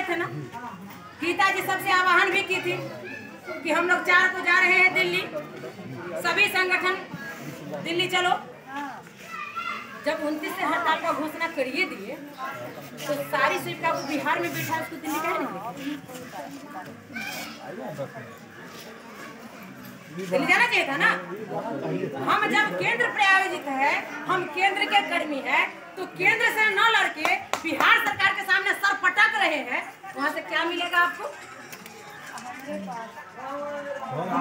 थे ना, गीता जी सबसे आह्वान भी की थी कि हम लोग 4 को जा रहे हैं दिल्ली, सभी संगठन दिल्ली चलो। जब 29 से हड़ताल का घोषणा करिए दिए तो सारी स्वीप को बिहार में बैठा उसको दिल्ली कहे नहीं, दिल्ली जाना चाहिए था ना। हम जब केंद्र प्रायोजित है, हम केंद्र के कर्मी है, तो केंद्र से न लड़के बिहार सरकार के सामने सर पटक रहे हैं, वहाँ से क्या मिलेगा आपको?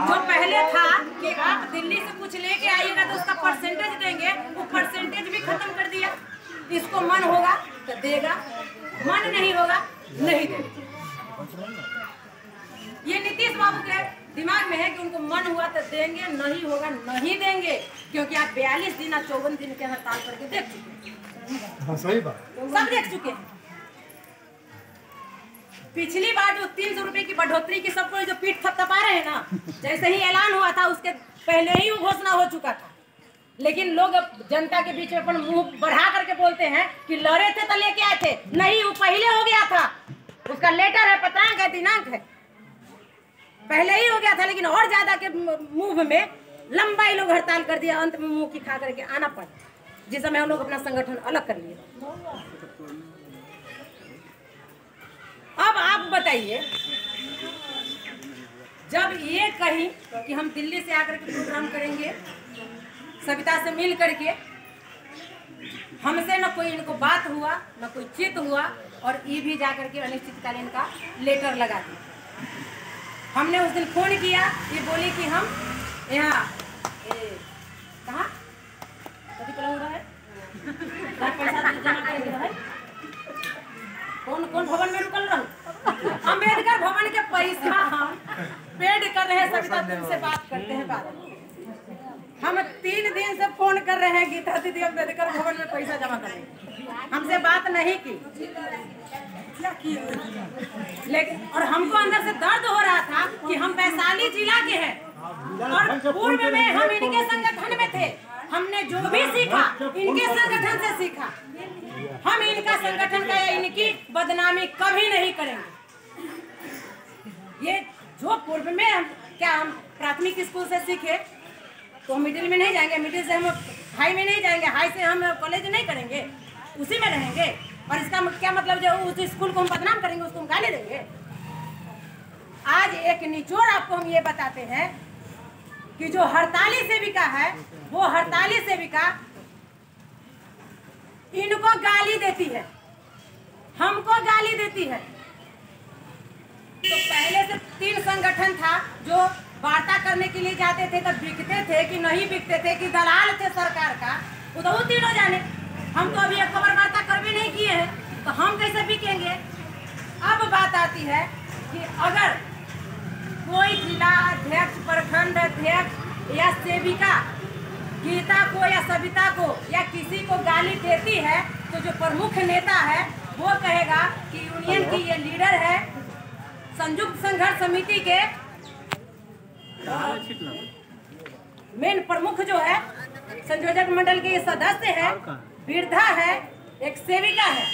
जो पहले था कि आप दिल्ली से कुछ लेके आइएगा तो उसका परसेंटेज देंगे, वो परसेंटेज भी खत्म कर दिया। इसको मन होगा तो देगा, मन नहीं होगा नहीं देगा। ये नीतीश बाबू के दिमाग में है कि उनको मन हुआ तो देंगे, नहीं होगा नहीं देंगे, क्योंकि आप 42 दिन और 54 दिन के हड़ताल करके देख चुके हैं। हाँ, सही बात, सब देख चुके हैं। पिछली बार जो 300 रुपए की बढ़ोतरी की सबको जो पीठ थपथपा रहे हैं ना, जैसे ही ऐलान हुआ था उसके पहले ही वो घोषणा हो चुका था, लेकिन लोग जनता के बीच में अपन मुंह बढ़ा करके बोलते हैं कि लड़े थे तो लेके आए थे। नहीं, वो पहले हो गया था, उसका लेटर है, पत्रांक है, दिनांक है, पहले ही हो गया था। लेकिन और ज्यादा के मूव में लंबा ही लोग हड़ताल कर दिया, अंत में मुंह की खा करके आना पड़ा, जिस समय हम लोग अपना संगठन अलग कर लिए। अब आप बताइए, जब ये कहीं कि हम दिल्ली से आकर के प्रोग्राम करेंगे सविता से मिल करके, हमसे न कोई इनको बात हुआ न कोई चित हुआ, और ये भी जाकर के अनिश्चितकालीन का लेटर लगा दिया। हमने उस दिन फोन किया, ये बोली कि हम यहाँ कहाँ कभी पलंग है पैसा जमा करेंगे है? कौन कौन भवन में रुकल रहा? अम्बेडकर भवन के पैसा हम पेड कर रहे हैं। सविता दिन से बात करते हैं, बात हम 3 दिन से फोन कर रहे हैं, गीता दीदी अम्बेडकर भवन में पैसा जमा करेंगे, हमसे बात नहीं की। लेकिन और हमको अंदर से दर्द हो रहा था कि हम वैशाली जिला के हैं और पूर्व में हम इनके संगठन में थे, हमने जो भी सीखा इनके संगठन से सीखा। हम इनका संगठन का या इनकी बदनामी कभी नहीं करेंगे। ये जो पूर्व में हम प्राथमिक स्कूल से सीखे तो मिडिल में नहीं जाएंगे, मिडिल से हम हाई में नहीं जाएंगे, हाई से हम कॉलेज नहीं करेंगे, उसी में रहेंगे। और इसका क्या मतलब जो उस स्कूल को हम बदनाम करेंगे, उसको हम गाली देंगे? आज एक निचोड़ आपको हम ये बताते हैं कि जो हड़ताली सेविका है, वो हड़ताली सेविका इनको गाली देती है, हमको गाली देती है। तो पहले से 3 संगठन था जो वार्ता करने के लिए जाते थे, तब बिकते थे कि नहीं बिकते थे कि दलाल थे सरकार का, वो तो वो तीनों जाने। हम तो अभी खबर वार्ता कर भी नहीं किए हैं, तो हम कैसे बिकेंगे? अब बात आती है कि अगर कोई जिला अध्यक्ष, प्रखंड अध्यक्ष या सेविका गीता को या सविता को या किसी को गाली देती है, तो जो प्रमुख नेता है वो कहेगा कि यूनियन की ये लीडर है, संयुक्त संघर्ष समिति के मेन प्रमुख जो है, संयोजक मंडल के ये सदस्य है, वृद्धा है, एक सेविका है,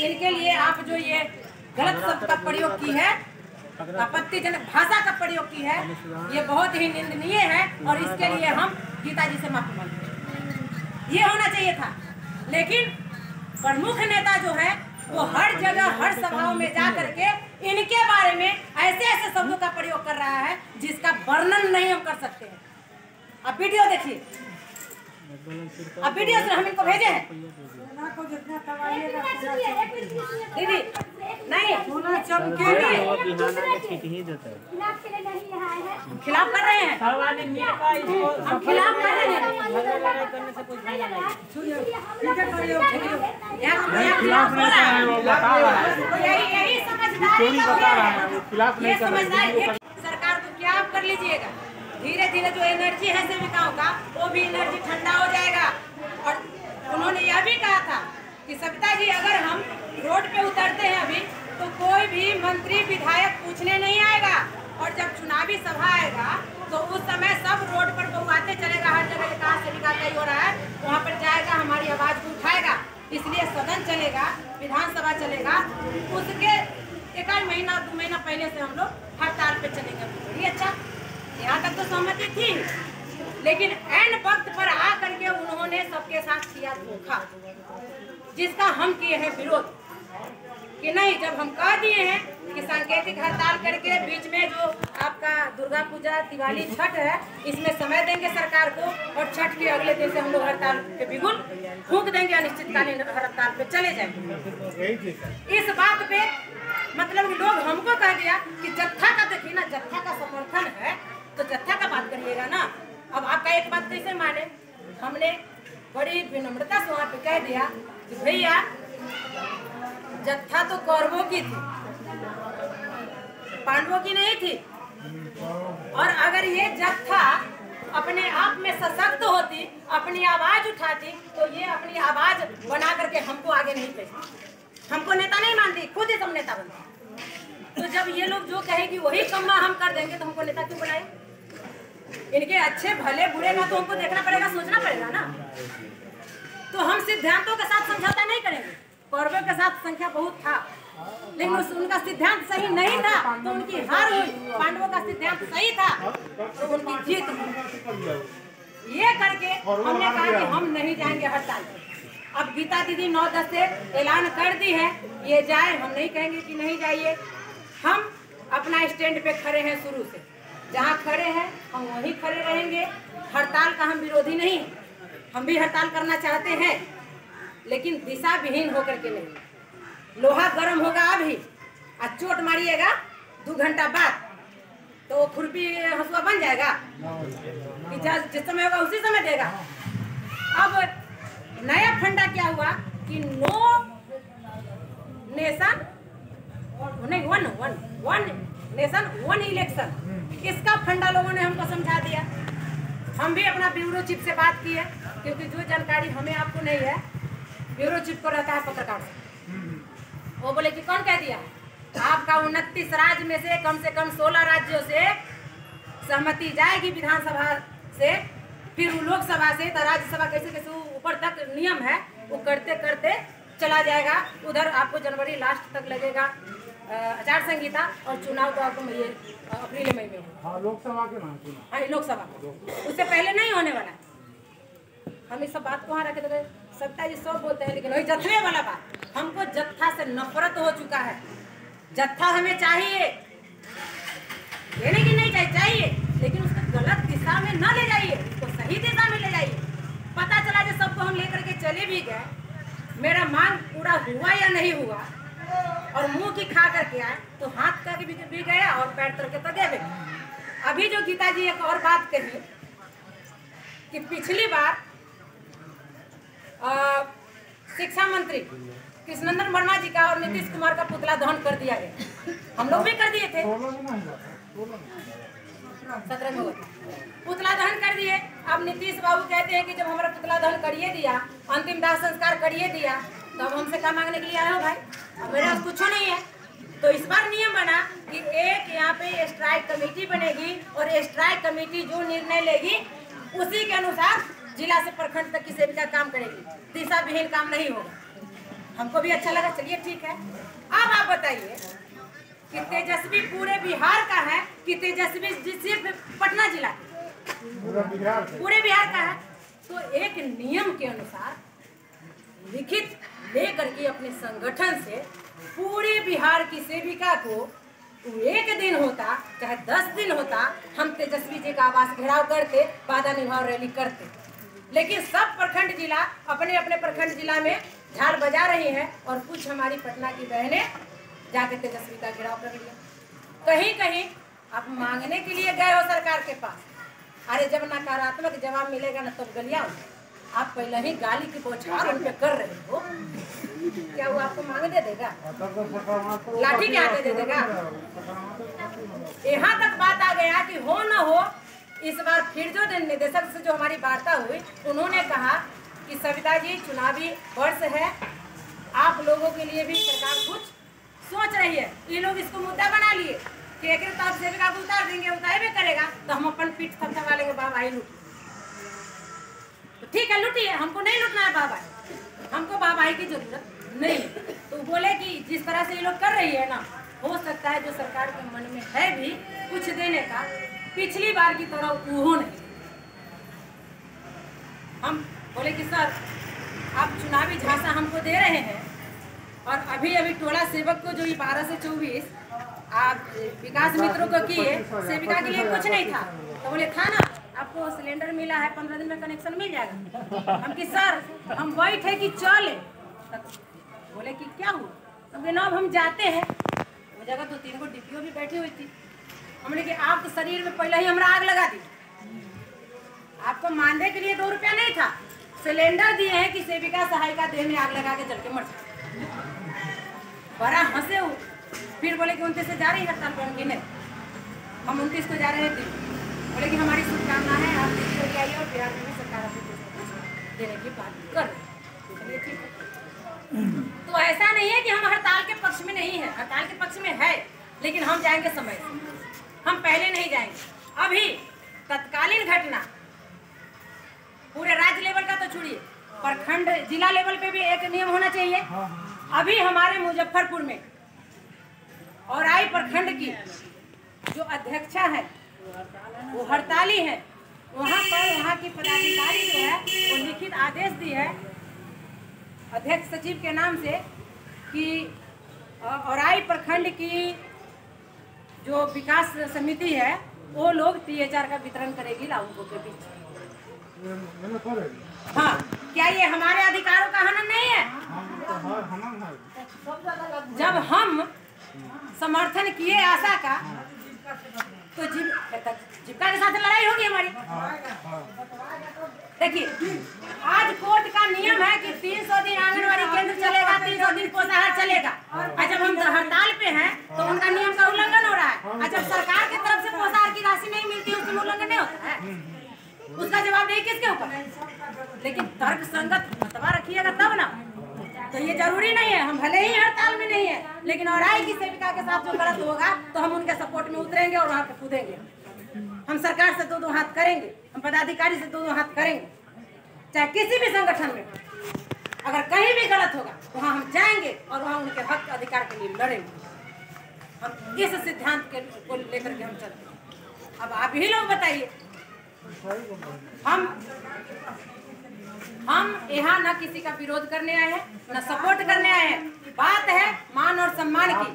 इनके लिए आप जो ये गलत शब्द का प्रयोग की है, आपत्तिजनक भाषा का प्रयोग की है, ये बहुत ही निंदनीय है और इसके लिए हम गीता जी से माफी मांगते हैं। ये होना चाहिए था। लेकिन प्रमुख नेता जो है वो हर जगह हर सभाओं में जा करके इनके बारे में ऐसे ऐसे शब्दों का प्रयोग कर रहा है जिसका वर्णन नहीं हम कर सकते हैं। अब वीडियो देखिए, अब वीडियो से हम इनको भेजे हैं। दीदी नहीं खिलाफ कर रहे हैं, हम खिलाफ कर रहे हैं। यही समझदारी सरकार को क्या आप कर लीजिएगा। धीरे धीरे जो एनर्जी है सेविकाओं का, वो भी एनर्जी ठंडा हो जाएगा। और उन्होंने यह भी कहा था कि सविता जी, अगर हम रोड पे उतरते हैं अभी तो कोई भी मंत्री विधायक पूछने नहीं आएगा, और जब चुनावी सभा आएगा तो उस समय सब रोड पर बहुआते चलेगा, हर जगह कहाँ से विकास हो रहा है वहाँ पर जाएगा, हमारी आवाज को उठाएगा। इसलिए सदन चलेगा, विधानसभा चलेगा, उसके एक आध महीना 2 महीना पहले से हम लोग हड़ताल पे चलेंगे। बड़ी अच्छा, यहाँ तक तो सहमति थी, लेकिन ऐन वक्त पर आ करके उन्होंने सबके साथ किया धोखा, जिसका हम किए हैं विरोध कि नहीं। जब हम कह दिए हैं कि सांकेतिक हड़ताल करके बीच में जो आपका दुर्गा पूजा, दिवाली, छठ है, इसमें समय देंगे सरकार को, और छठ के अगले दिन से हम लोग हड़ताल पे बिगुल फूंक देंगे, अनिश्चितकालीन हड़ताल पे चले जाएंगे। इस बात पे मतलब लोग हमको कह दिया कि जत्था का, देखिए ना, जत्था का समर्थन है तो जत्था का बात करिएगा ना। अब आपका एक बात कैसे माने, हमने बड़ी विनम्रता से वहाँ पे कह दिया कि भैया जत्था तो कौरवों की थी, पांडवों की नहीं थी, और अगर ये जत्था अपने आप में सशक्त होती, अपनी आवाज उठाती, तो ये अपनी आवाज बना करके हमको आगे नहीं भेजती, हमको नेता नहीं मानती, खुद ही सब नेता बनती। तो जब ये लोग जो कहेगी वही कम्मा हम कर देंगे, तो हमको नेता क्यों बनाए? इनके अच्छे भले बुरे का तो हमको देखना पड़ेगा, सोचना पड़ेगा ना। तो हम सिद्धांतों के साथ समझौता नहीं करेंगे। कौरवों के साथ संख्या बहुत था, लेकिन उनका सिद्धांत सही नहीं था तो उनकी हार हुई। पांडवों का सिद्धांत सही था तो उनकी जीत हुई। ये करके हमने कहा कि हम नहीं जाएंगे हड़ताल पर। अब गीता दीदी 9-10 से ऐलान कर दी है, ये जाए, हम नहीं कहेंगे कि नहीं जाइए। हम अपना स्टैंड पे खड़े हैं, शुरू से जहाँ खड़े हैं हम वहीं खड़े रहेंगे। हड़ताल का हम विरोधी नहीं हैं, हम भी हड़ताल करना चाहते हैं, लेकिन दिशा विहीन होकर के नहीं। लोहा गर्म होगा अभी, आज चोट मारिएगा 2 घंटा बाद तो वो खुरपी हंसुआ बन जाएगा कि जिस समय होगा उसी समय देगा। अब नया फंडा क्या हुआ कि नो नेशन नहीं, वन नेशन वन इलेक्शन, इसका फंडा लोगों ने हमको समझा दिया। हम भी अपना ब्यूरो चीफ से बात की है, क्योंकि जो जानकारी हमें आपको नहीं है, ब्यूरो चीफ को रहता है पत्रकार से। वो बोले कि कौन कह दिया आपका 29 राज्य में से कम 16 राज्यों से सहमति जाएगी विधानसभा से, फिर लोकसभा से, तो राज्यसभा कैसे कैसे ऊपर तक नियम है, वो करते करते चला जाएगा। उधर आपको जनवरी लास्ट तक लगेगा आचार संहिता, और चुनाव तो आपको अप्रैल मई में होगा। लोकसभा के नाम से, हाँ लोकसभा, उससे पहले नहीं होने वाला है। हम इस सब बात को वहाँ रखे थे, सत्ता जी सब बोलते हैं, लेकिन वही जत्थे वाला बात, हमको जत्था से नफरत हो चुका है। जत्था हमें चाहिए, ये नहीं कि नहीं चाहिए, लेकिन उसको गलत दिशा में न ले जाइए, उसको सही दिशा में ले जाइए। पता चला जो सबको हम लेकर के चले भी गए, मेरा मांग पूरा हुआ या नहीं हुआ, और मुंह की खा करके आए तो हाथ का भी गया और पैर तर के तो गए। अभी जो गीता जी एक और बात कही कि पिछली बार शिक्षा मंत्री कृष्णनंदन वर्मा जी का और नीतीश कुमार का पुतला दहन कर दिया गया, हम लोग भी कर दिए थे, 17 में हुआ पुतला दहन कर दिए। अब नीतीश बाबू कहते हैं कि जब हमारा पुतला दहन करिए दिया, अंतिम दाह संस्कार करिए दिया, तब हमसे क्या मांगने के लिए आए हो भाई? अब मेरे पास कुछ नहीं है। तो इस बार नियम बना कि एक यहाँ पे स्ट्राइक कमेटी बनेगी, और स्ट्राइक कमेटी जो निर्णय लेगी उसी के अनुसार जिला से प्रखंड तक की सेविका काम करेगी, दिशा विहीन काम नहीं होगा। हमको भी अच्छा लगा, चलिए ठीक है। अब आप बताइए कि तेजस्वी पूरे बिहार का है कि तेजस्वी सिर्फ पटना जिला, पूरे बिहार का है? तो एक नियम के अनुसार लिखित लेकर के अपने संगठन से पूरे बिहार की सेविका को एक दिन होता चाहे 10 दिन होता, हम तेजस्वी जी का आवास घेराव करते, वादा निभाव रैली करते। लेकिन सब प्रखंड जिला अपने अपने प्रखंड जिला में झाल बजा रही हैं, और कुछ हमारी पटना की बहनें जाके तेजस्वी का घेराव कर लिया। कहीं कहीं आप मांगने के लिए गए हो सरकार के पास, अरे जब नकारात्मक जवाब मिलेगा ना तब गलियाओ। आप पहले ही गाली की बौछार उन पे कर रहे हो, क्या वो आपको मांग दे देगा? लाठी के आगे दे देगा? यहाँ तक बात आ गया कि हो न हो, इस बार फिर जो निदेशक से जो हमारी वार्ता हुई, उन्होंने कहा कि सविता जी चुनावी वर्ष है, आप लोगों के लिए भी सरकार कुछ सोच रही है। ये लोग इसको मुद्दा बना लिए कि एक तरफ सेविका को उतार देंगे, उतार भी करेगा तो हम अपन पीठ थपथपा लेंगे, बाबा ही लूट। तो ठीक है लूटिए, हमको नहीं लूटना है बाबा, हमको बाबा की जरूरत नहीं। तो बोले कि जिस तरह से ये लोग कर रही है ना, हो सकता है जो सरकार के मन में है भी कुछ देने का, पिछली बार की तरह वो नहीं। हम बोले कि सर आप चुनावी झांसा हमको दे रहे हैं और अभी टोला सेवक को जो 12 से 24 आप विकास मित्रों को किए, सेविका के लिए कुछ नहीं था। तो बोले था ना, आपको सिलेंडर मिला है, 15 दिन में कनेक्शन मिल जाएगा। हम कि सर हम वही थे कि चले। बोले कि क्या हुआ? तो जनाब हम जाते हैं, वो जगह 2-3 को डिपियो भी बैठी हुई थी। हमने कि आप तो शरीर में पहले ही हमरा आग लगा दी, आपको मानने के लिए 2 रुपया नहीं था, सिलेंडर दिए हैं कि सेविका सहायिका देह में आग लगा के जल के मर जाए। बड़ा हंसे हो। फिर बोले कि 29 से जा रही हड़ताल पर, हम नहीं, हम 29 को जा रहे थे। बोले कि हमारी शुभकामना है, आप दिल्ली होकर आइए और बिहार में भी सरकार आपको कुछ देने की बात कर रहे। ठीक है, तो ऐसा नहीं है कि हम हड़ताल के पक्ष में नहीं है, हड़ताल के पक्ष में है, लेकिन हम जाएंगे समय से, हम पहले नहीं जाएंगे। अभी तत्कालीन घटना पूरे राज्य लेवल का तो छोड़िए, प्रखंड जिला लेवल पे भी एक नियम होना चाहिए। अभी हमारे मुजफ्फरपुर में और आई प्रखंड की जो अध्यक्षा है वो हड़ताली है। वहाँ पर वहाँ की पदाधिकारी जो है वो लिखित आदेश दी है अध्यक्ष सचिव के नाम से कि औराई प्रखंड की जो विकास समिति है वो लोग THR का वितरण करेगी लाभुकों के बीच। हाँ, क्या ये हमारे अधिकारों का हनन नहीं है? जब हम समर्थन किए आशा का, तो जीविका के साथ लड़ाई होगी हमारी। देखिए, आज कोर्ट का नियम है कि 300 दिन आंगनबाड़ी केंद्र चलेगा, 300 दिन पोषाहार चलेगा। और जब हम हड़ताल पे हैं तो उनका नियम का उल्लंघन हो रहा है। और जब सरकार की तरफ से पोषाहार की राशि नहीं मिलती है, उसमें उल्लंघन नहीं होता है। उसका जवाब नहीं किसके ऊपर? लेकिन तर्क संगत मतवा रखिएगा तब ना। तो ये जरूरी नहीं है, हम भले ही हड़ताल में नहीं है, लेकिन औराई की सेविका के साथ जो गलत होगा तो हम उनके सपोर्ट में उतरेंगे और वहाँ पे कूदेंगे। हम सरकार से 2-2 हाथ करेंगे, हम पदाधिकारी से 2-2 हाथ करेंगे। चाहे किसी भी संगठन में अगर कहीं भी गलत होगा तो वहाँ हम जाएंगे और वहाँ उनके हक अधिकार के लिए लड़ेंगे। हम इस सिद्धांत को लेकर के हम चलते हैं। अब आप ही लोग बताइए, हम यहाँ न किसी का विरोध करने आए हैं न सपोर्ट करने आए हैं। बात है मान और सम्मान की।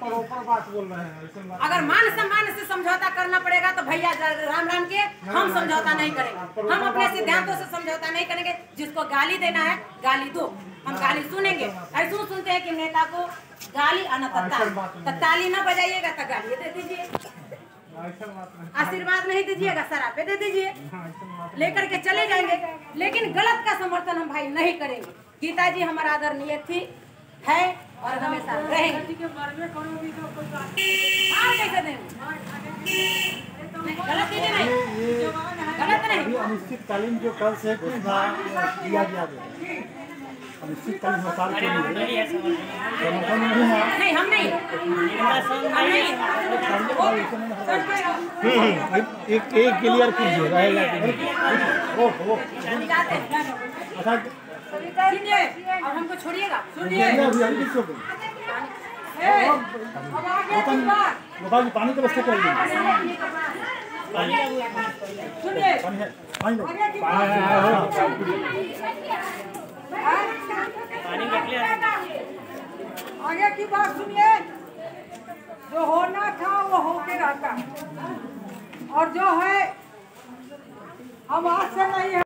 अगर मान सम्मान से समझौता करना पड़ेगा तो भैया राम राम के, हम समझौता नहीं करेंगे। हम अपने सिद्धांतों से समझौता नहीं करेंगे। जिसको गाली देना है गाली दो, हम गाली सुनेंगे। ऐसा सुनते हैं कि नेता को गाली आना ताली न बजाइएगा तो गाली दे दीजिए, आशीर्वाद नहीं दीजिएगा, शराबे दे दीजिए, लेकर के चले जाएंगे। लेकिन गलत का समर्थन हम भाई नहीं करेंगे। गीता जी हमारा आदरणीय थी, है और हमेशा रहेंगे। कैसे देंगे? गलत नहीं, गलत नहीं। अनिश्चितकालीन जो कल से दिया गया अनिश्चितकालीन हड़ताल के लिए नहीं, हम नहीं एक क्लियर कीजिए रहेगा। सुनिए और हमको छोड़िएगा। गोपाल जी पानी की व्यवस्था कर दीजिए। सुनिए, आगे की बात सुनिए। जो होना था वो होके रहता, और जो है हम आज से नहीं है।